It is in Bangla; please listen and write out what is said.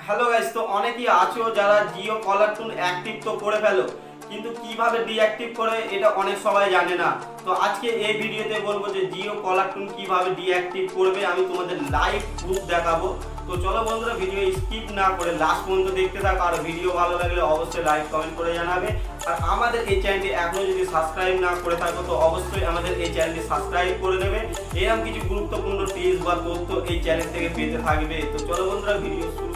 হ্যালো গাইস, তো অনেকেই আছো যারা জিও কলার টুন অ্যাক্টিভ তো করে ফেলো, কিন্তু কিভাবে ডিঅ্যাক্টিভ করে এটা অনেক সবাই জানে না। তো আজকে এই ভিডিওতে বলবো যে জিও কলার টুন কিভাবে ডিঅ্যাক্টিভ করবে, আমি তোমাদের লাইভ প্রুফ দেখাবো। তো চলো বন্ধুরা, ভিডিও স্কিপ না করে লাস্ট পর্যন্ত দেখতে থাকো। আর ভিডিও ভালো লাগলে অবশ্যই লাইক কমেন্ট করে জানাবে। আর আমাদের এই চ্যানেলটি এখনো যদি সাবস্ক্রাইব না করে থাকো তো অবশ্যই আমাদের এই চ্যানেলটি সাবস্ক্রাইব করে দেবে। এরকম কিছু গুরুত্বপূর্ণ টিপস বা তথ্য এই চ্যানেল থেকে পেতে থাকবে। তো চলো বন্ধুরা, ভিডিও শুরু